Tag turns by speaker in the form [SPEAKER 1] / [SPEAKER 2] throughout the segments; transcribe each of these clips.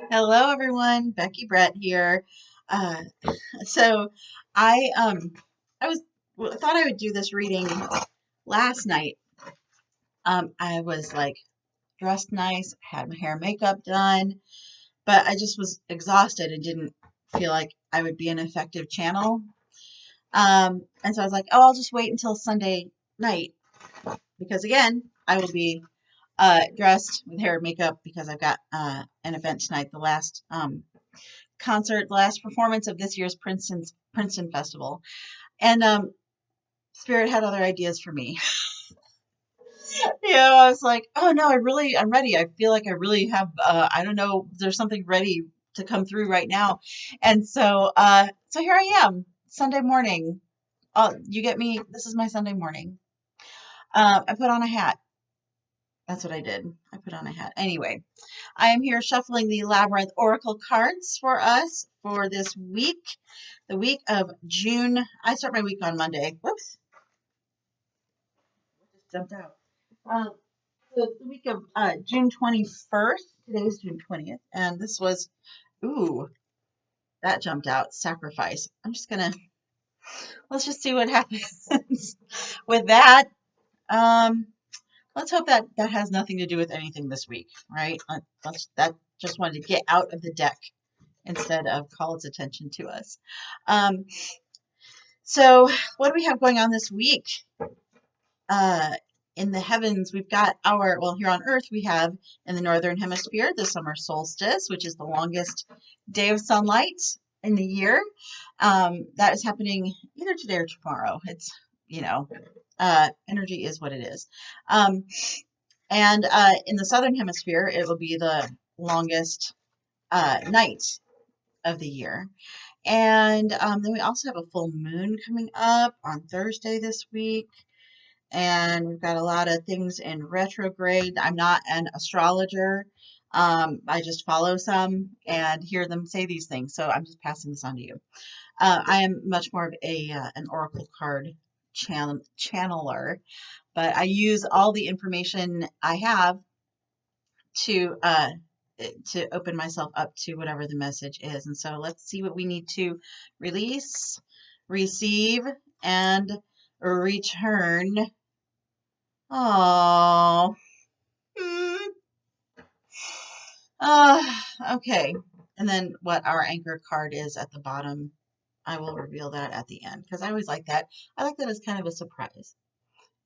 [SPEAKER 1] Hello, everyone. Becky Brett here. Uh, so I thought I would do this reading last night. I was like dressed nice, had my hair and makeup done, but I just was exhausted and didn't feel like I would be an effective channel. And so I was like, oh, I'll just wait until Sunday night because again, I will be dressed with hair and makeup because I've got an event tonight. The last performance of this year's Princeton Festival, and Spirit had other ideas for me. I was like, oh no, I'm ready. I feel like I really have. I don't know, there's something ready to come through right now, and so here I am, Sunday morning. You get me. This is my Sunday morning. I put on a hat. That's what I did. I put on a hat. Anyway, I am here shuffling the Labyrinth Oracle cards for us for this week, the week of June. I start my week on Monday. Whoops, just jumped out. Um, so it's the week of June 21st. Today is June 20th, and this was, ooh, that jumped out. Sacrifice. Let's just see what happens with that. Um, let's hope that that has nothing to do with anything this week, right? That just wanted to get out of the deck instead of call its attention to us. Um, so, what do we have going on this week? Uh, in the heavens, we've got here on Earth, we have in the northern hemisphere the summer solstice, which is the longest day of sunlight in the year. That is happening either today or tomorrow. Energy is what it is. Um, and in the southern hemisphere, it will be the longest night of the year. And then we also have a full moon coming up on Thursday this week. And we've got a lot of things in retrograde. I'm not an astrologer. I just follow some and hear them say these things. So I'm just passing this on to you. I am much more of an oracle card channeler, but I use all the information I have to open myself up to whatever the message is. And so let's see what we need to release, receive, and return. Oh, okay. And then what our anchor card is at the bottom, I will reveal that at the end because I always like that. I like that as kind of a surprise.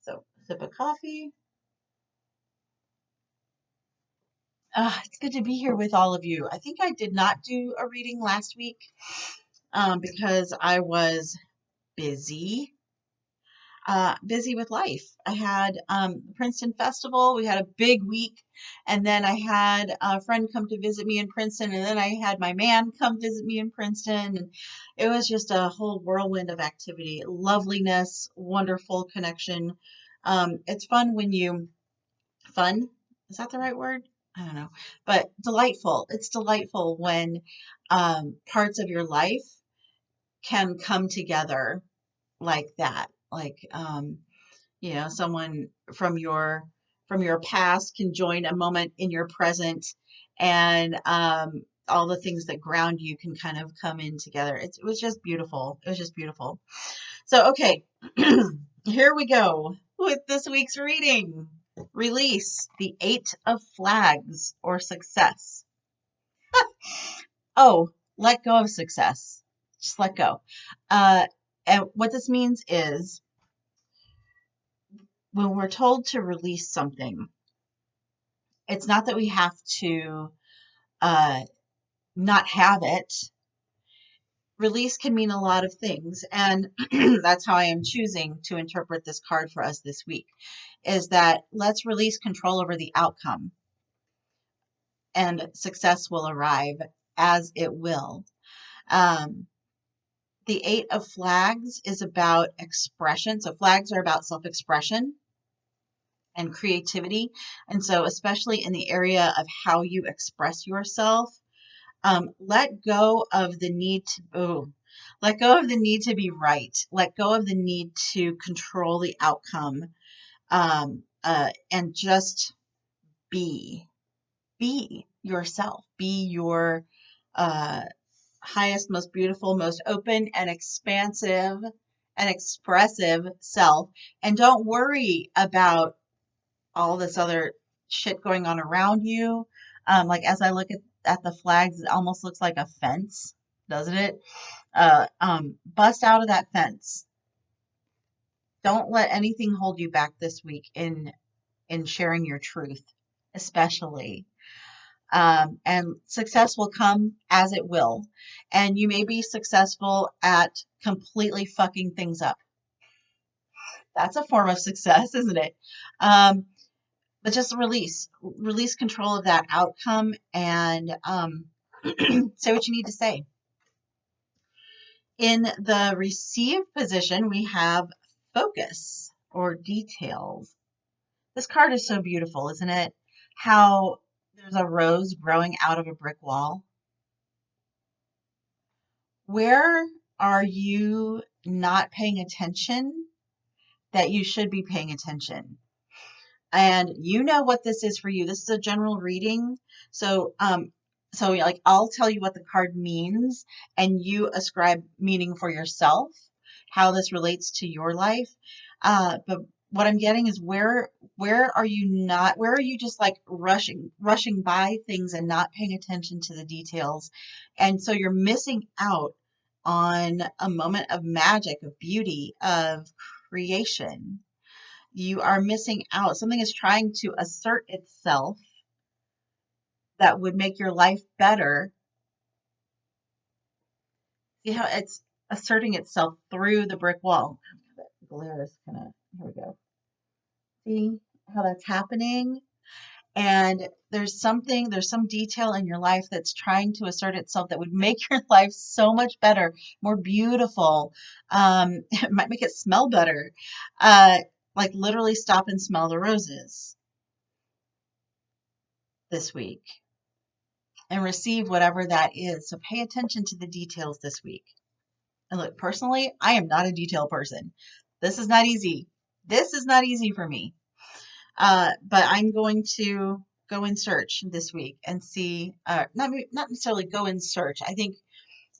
[SPEAKER 1] So, sip of coffee. It's good to be here with all of you. I think I did not do a reading last week because I was busy. Busy with life. I had the Princeton Festival. We had a big week, and then I had a friend come to visit me in Princeton, and then I had my man come visit me in Princeton, and it was just a whole whirlwind of activity, loveliness, wonderful connection. It's fun. Is that the right word? I don't know, but delightful. It's delightful when parts of your life can come together like that. Someone from your past can join a moment in your present, and all the things that ground you can kind of come in together. It was just beautiful. It was just beautiful. So, okay, here we go with this week's reading. Release the Eight of Flags or success. Oh, let go of success. Just let go. And what this means is when we're told to release something, it's not that we have to uh, not have it. Release can mean a lot of things, and that's how I am choosing to interpret this card for us this week, is that let's release control over the outcome, and success will arrive as it will. Um, the Eight of Flags is about expression. So flags are about self-expression and creativity. And so, especially in the area of how you express yourself, let go of the need let go of the need to be right. Let go of the need to control the outcome, and just be. Be. yourself. Be your highest, most beautiful, most open and expansive and expressive self. And don't worry about all this other shit going on around you. Like as I look at the flags, it almost looks like a fence, doesn't it? Bust out of that fence. Don't let anything hold you back this week in sharing your truth, especially. And success will come as it will. And you may be successful at completely fucking things up. That's a form of success, isn't it? But just release control of that outcome and say what you need to say. In the receive position, we have focus or details. This card is so beautiful, isn't it? How there's a rose growing out of a brick wall. Where are you not paying attention that you should be paying attention? And you know what this is for you. This is a general reading. So like I'll tell you what the card means and you ascribe meaning for yourself, how this relates to your life. But what I'm getting is where are you just like rushing by things and not paying attention to the details. And so you're missing out on a moment of magic, of beauty, of creation. You are missing out. Something is trying to assert itself that would make your life better. See how it's asserting itself through the brick wall. The glare is kind of, here we go. See how that's happening? And there's some detail in your life that's trying to assert itself that would make your life so much better, more beautiful. It might make it smell better. Like literally stop and smell the roses this week and receive whatever that is. So pay attention to the details this week. And look, personally, I am not a detail person. This is not easy. This is not easy for me. But I'm going to go in search this week and see, not necessarily go in search. I think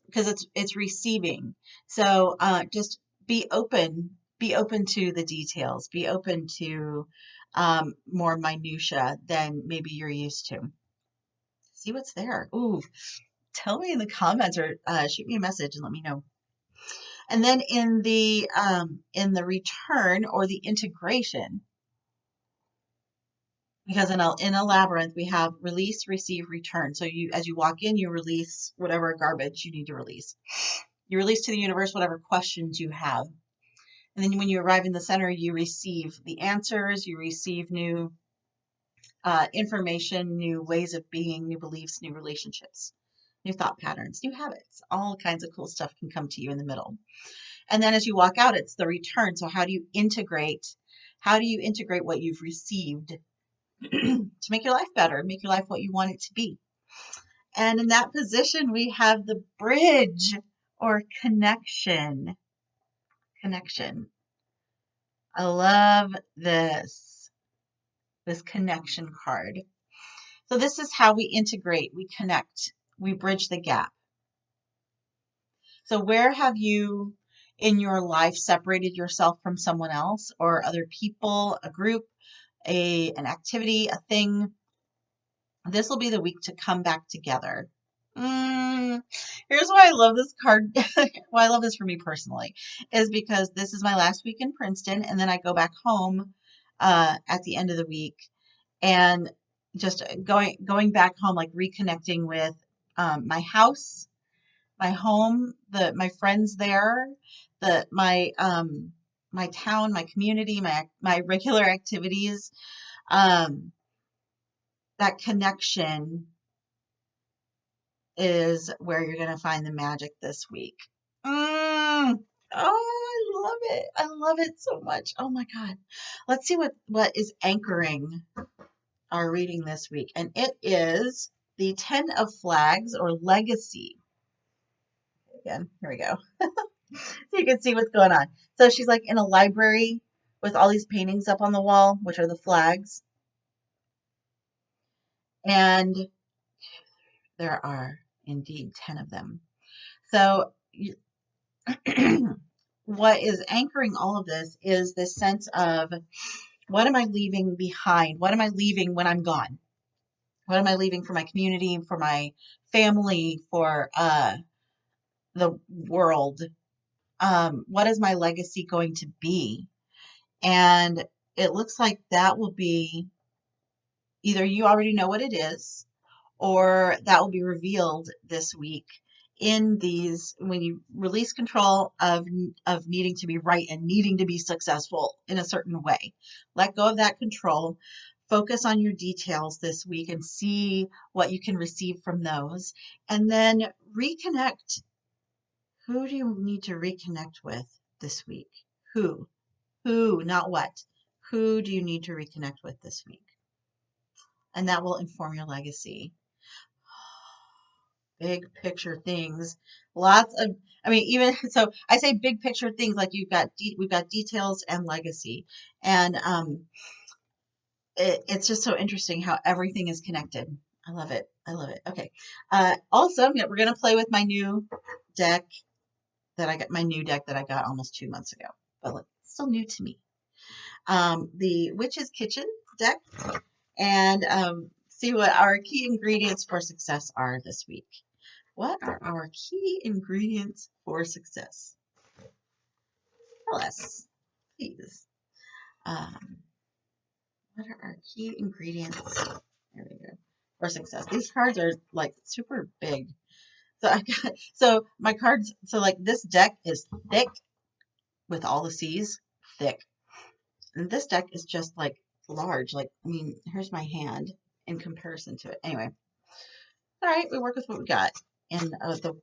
[SPEAKER 1] because it's receiving. So just be open to the details, be open to more minutia than maybe you're used to. See what's there. Ooh, tell me in the comments or shoot me a message and let me know. And then in the return or the integration, because in a labyrinth we have release, receive, return. So you, as you walk in, you release whatever garbage you need to release. You release to the universe whatever questions you have. And then when you arrive in the center, you receive the answers, you receive new information, new ways of being, new beliefs, new relationships, new thought patterns, new habits. All kinds of cool stuff can come to you in the middle. And then as you walk out, it's the return. So how do you integrate what you've received to make your life better, make your life what you want it to be? And in that position, we have the bridge or connection. Connection. I love this connection card. So this is how we integrate, we connect, we bridge the gap. So where have you in your life separated yourself from someone else or other people, a group, an activity, a thing? This will be the week to come back together. Here's why I love this card. Why I love this for me personally is because this is my last week in Princeton, and then I go back home at the end of the week, and just going back home, like reconnecting with my house, my home, my friends there, my town, my community, my regular activities. That connection is where you're going to find the magic this week. Oh, I love it. I love it so much. Oh my God. Let's see what is anchoring our reading this week. And it is the 10 of Flags or Legacy. Again, here we go. So you can see what's going on. So she's like in a library with all these paintings up on the wall, which are the flags. And There are indeed 10 of them. So what is anchoring all of this is this sense of, what am I leaving behind? What am I leaving when I'm gone? What am I leaving for my community, for my family, for the world? What is my legacy going to be? And it looks like that will be, either you already know what it is, or that will be revealed this week in these, when you release control of needing to be right and needing to be successful in a certain way. Let go of that control. Focus on your details this week and see what you can receive from those. And then reconnect. Who do you need to reconnect with this week? Who? Who, not what. Who do you need to reconnect with this week? And that will inform your legacy. Big picture things. Lots of, I mean, even so, I say big picture things like we've got details and legacy. And it's just so interesting how everything is connected. I love it. I love it. Okay. Also, we're going to play with my new deck my new deck that I got almost 2 months ago, but look, it's still new to me. The Witch's Kitchen deck, and see what our key ingredients for success are this week. What are our key ingredients for success? Tell us, please. What are our key ingredients? There we go. For success. These cards are like super big. So my cards, so like this deck is thick with all the C's, thick. And this deck is just like large. Like, I mean, here's my hand in comparison to it. Anyway, all right, we work with what we got in the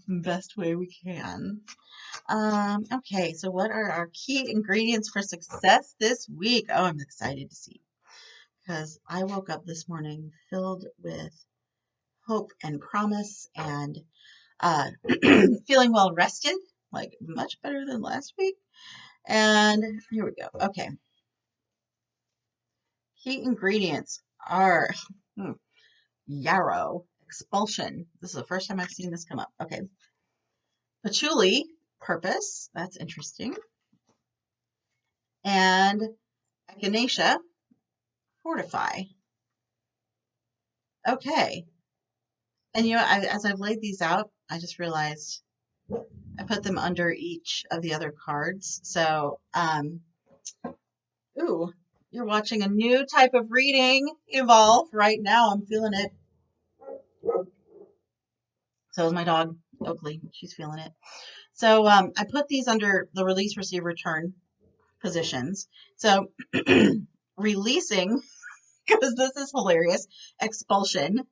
[SPEAKER 1] best way we can. Okay, so what are our key ingredients for success this week? Oh, I'm excited to see, because I woke up this morning filled with hope and promise and feeling well rested, like much better than last week. And here we go. Okay. Key ingredients are yarrow, expulsion. This is the first time I've seen this come up. Okay. Patchouli, purpose. That's interesting. And echinacea, fortify. Okay. And as I've laid these out, I just realized I put them under each of the other cards. So, ooh, you're watching a new type of reading evolve right now. I'm feeling it. So is my dog, Oakley. She's feeling it. So I put these under the release, receive, return positions. So releasing, because this is hilarious, expulsion.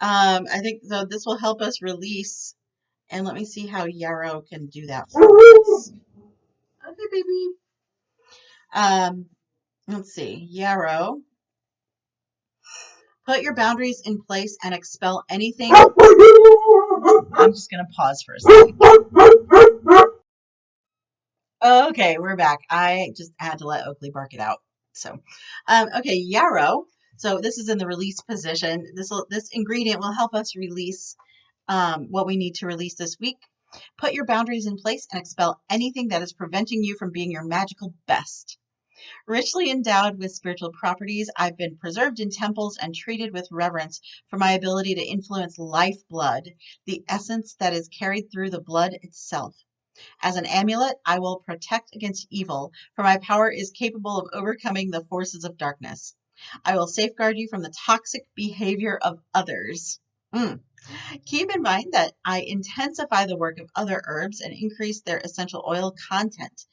[SPEAKER 1] I think so. This will help us release. And let me see how yarrow can do that for us. Okay, baby. Let's see. Yarrow. Put your boundaries in place and expel anything. I'm just going to pause for a second. Okay, we're back. I just had to let Oakley bark it out. So, okay, yarrow. So this is in the release position. This ingredient will help us release what we need to release this week. Put your boundaries in place and expel anything that is preventing you from being your magical best. Richly endowed with spiritual properties, I've been preserved in temples and treated with reverence for my ability to influence lifeblood, the essence that is carried through the blood itself. As an amulet, I will protect against evil, for my power is capable of overcoming the forces of darkness. I will safeguard you from the toxic behavior of others. Keep in mind that I intensify the work of other herbs and increase their essential oil content.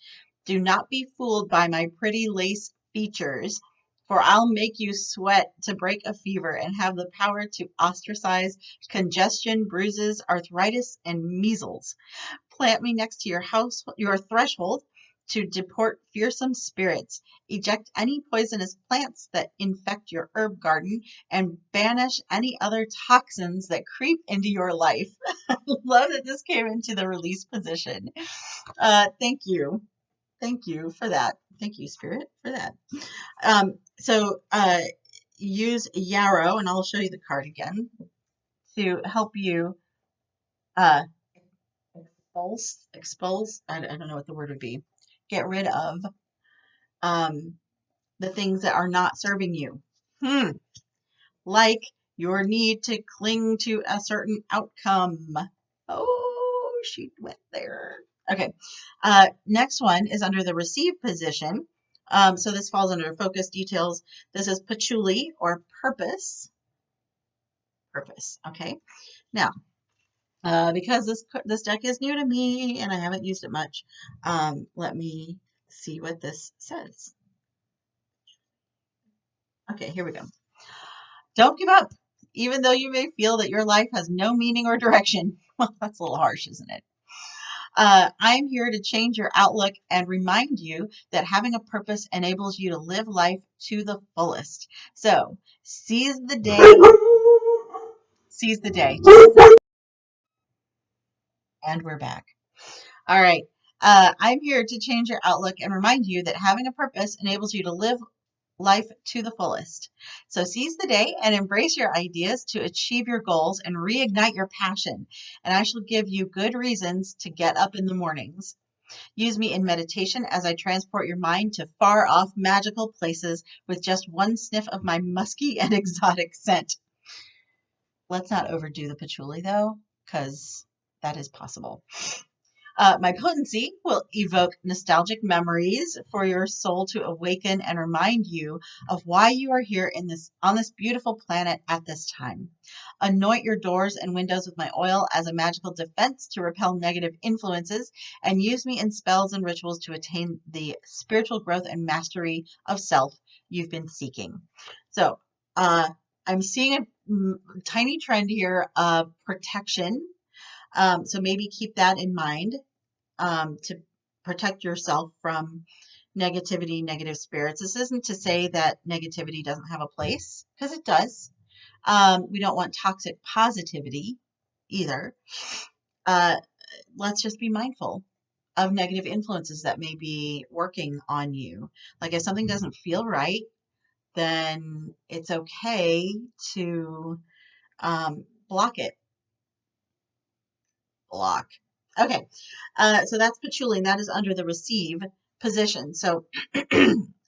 [SPEAKER 1] Do not be fooled by my pretty lace features, for I'll make you sweat to break a fever and have the power to ostracize congestion, bruises, arthritis, and measles. Plant me next to your threshold to deport fearsome spirits, eject any poisonous plants that infect your herb garden, and banish any other toxins that creep into your life. I love that this came into the release position. Thank you. Thank you for that. Thank you, Spirit, for that. So use yarrow, and I'll show you the card again. to help you expose, I don't know what the word would be, get rid of um, the things that are not serving you. Like your need to cling to a certain outcome. Oh, she went there. Okay. Next one is under the receive position. So this falls under focus details. This is patchouli or purpose. Purpose. Okay. Now, because this deck is new to me and I haven't used it much, let me see what this says. Okay, here we go. Don't give up, even though you may feel that your life has no meaning or direction. Well, that's a little harsh, isn't it? I'm here to change your outlook and remind you that having a purpose enables you to live life to the fullest. So seize the day. Seize the day. And we're back. All right. I'm here to change your outlook and remind you that having a purpose enables you to live life to the fullest. So seize the day and embrace your ideas to achieve your goals and reignite your passion. And I shall give you good reasons to get up in the mornings. Use me in meditation as I transport your mind to far off magical places with just one sniff of my musky and exotic scent. Let's not overdo the patchouli though, because that is possible. My potency will evoke nostalgic memories for your soul to awaken and remind you of why you are here on this beautiful planet at this time. Anoint your doors and windows with my oil as a magical defense to repel negative influences, and use me in spells and rituals to attain the spiritual growth and mastery of self you've been seeking. So, I'm seeing a tiny trend here of protection. So maybe keep that in mind to protect yourself from negativity, negative spirits. This isn't to say that negativity doesn't have a place, because it does. We don't want toxic positivity either. Let's just be mindful of negative influences that may be working on you. Like if something doesn't feel right, then it's okay to block it. Block. Okay, so that's patchouli, and that is under the receive position. So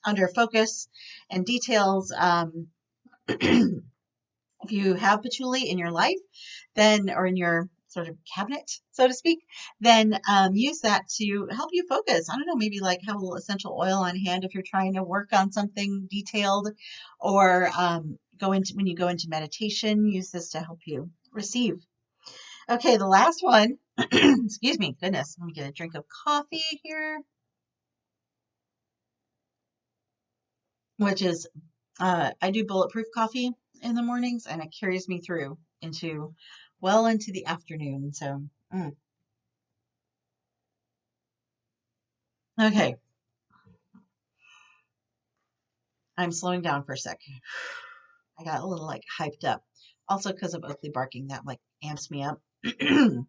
[SPEAKER 1] under focus and details, if you have patchouli in your life, then, or in your sort of cabinet, so to speak, then use that to help you focus. I don't know, maybe like have a little essential oil on hand if you're trying to work on something detailed, or when you go into meditation, use this to help you receive. Okay, the last one, excuse me, goodness, let me get a drink of coffee here, which is, I do bulletproof coffee in the mornings and it carries me through well into the afternoon. So, okay, I'm slowing down for a sec. I got a little like hyped up. Also because of Oakley barking, that like amps me up. The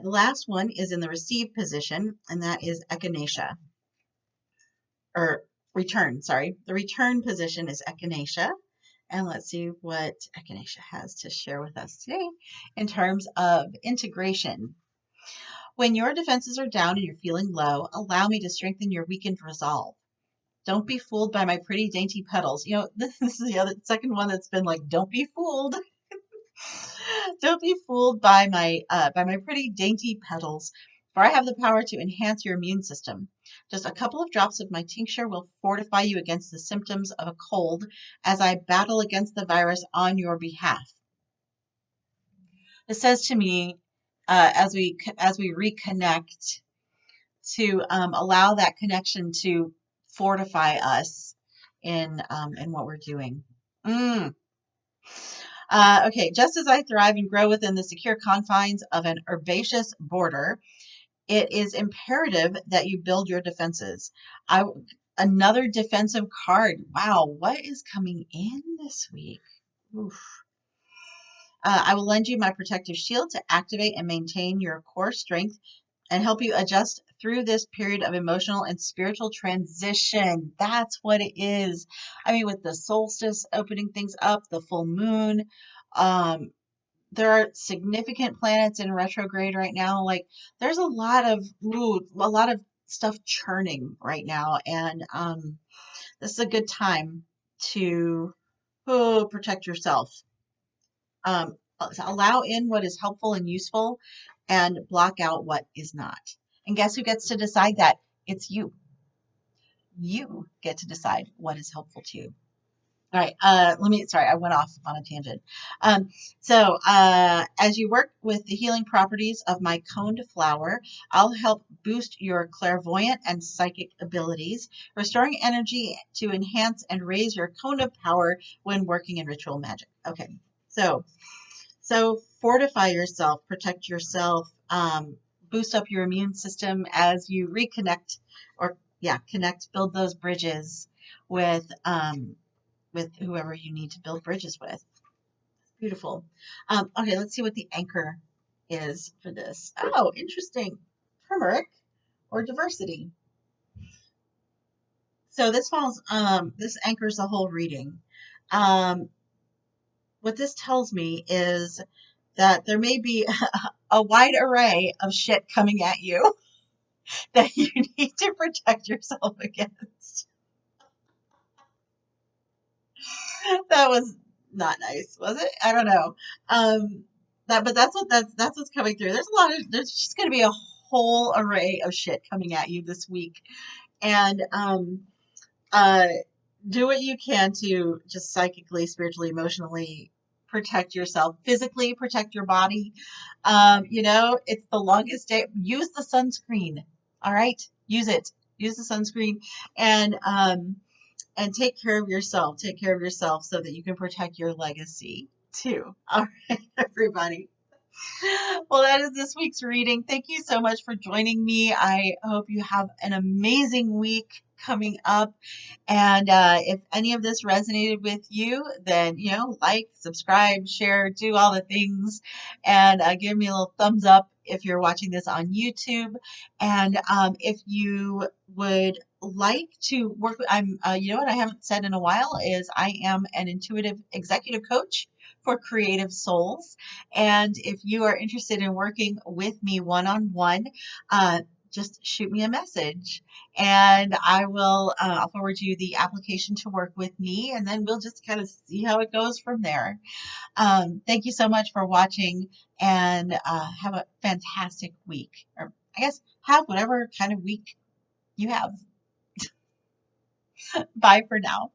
[SPEAKER 1] last one is in the receive position, and that is echinacea. Or return, sorry. The return position is echinacea. And let's see what echinacea has to share with us today in terms of integration. When your defenses are down and you're feeling low, allow me to strengthen your weakened resolve. Don't be fooled by my pretty dainty petals. You know, this is the second one that's been like, don't be fooled. Don't be fooled by my pretty dainty petals, for I have the power to enhance your immune system. Just a couple of drops of my tincture will fortify you against the symptoms of a cold as I battle against the virus on your behalf. It says to me, as we reconnect, to allow that connection to fortify us in what we're doing. Okay, just as I thrive and grow within the secure confines of an herbaceous border, it is imperative that you build your defenses. Another defensive card. Wow, what is coming in this week? Oof. I will lend you my protective shield to activate and maintain your core strength and help you adjust through this period of emotional and spiritual transition. That's what it is. I mean, with the solstice opening things up, the full moon, um, there are significant planets in retrograde right now. Like there's a lot of a lot of stuff churning right now, and this is a good time to protect yourself. Allow in what is helpful and useful, and block out what is not. And guess who gets to decide that? It's you. You get to decide what is helpful to you. All right. Sorry, I went off on a tangent. Um, as you work with the healing properties of my coned flower, I'll help boost your clairvoyant and psychic abilities, restoring energy to enhance and raise your cone of power when working in ritual magic. Okay. So fortify yourself, protect yourself, boost up your immune system as you reconnect, or connect, build those bridges with whoever you need to build bridges with. Beautiful. Okay, let's see what the anchor is for this. Oh, interesting. Turmeric or diversity. So this anchors the whole reading. Um, what this tells me is that there may be a wide array of shit coming at you that you need to protect yourself against. That was not nice, was it? I don't know. But that's what's coming through. There's just going to be a whole array of shit coming at you this week, and uh, do what you can to just psychically, spiritually, emotionally protect yourself. Physically, protect your body. It's the longest day. Use the sunscreen. All right, use it. Use the sunscreen, and take care of yourself. Take care of yourself so that you can protect your legacy too. All right, everybody. Well, that is this week's reading. Thank you so much for joining me. I hope you have an amazing week coming up. And if any of this resonated with you, then, like, subscribe, share, do all the things, and give me a little thumbs up if you're watching this on YouTube. And if you would like to work with, what I haven't said in a while is I am an intuitive executive coach for creative souls. And if you are interested in working with me one-on-one, just shoot me a message and I'll forward you the application to work with me, and then we'll just kind of see how it goes from there. Thank you so much for watching, and have a fantastic week, or I guess have whatever kind of week you have. Bye for now.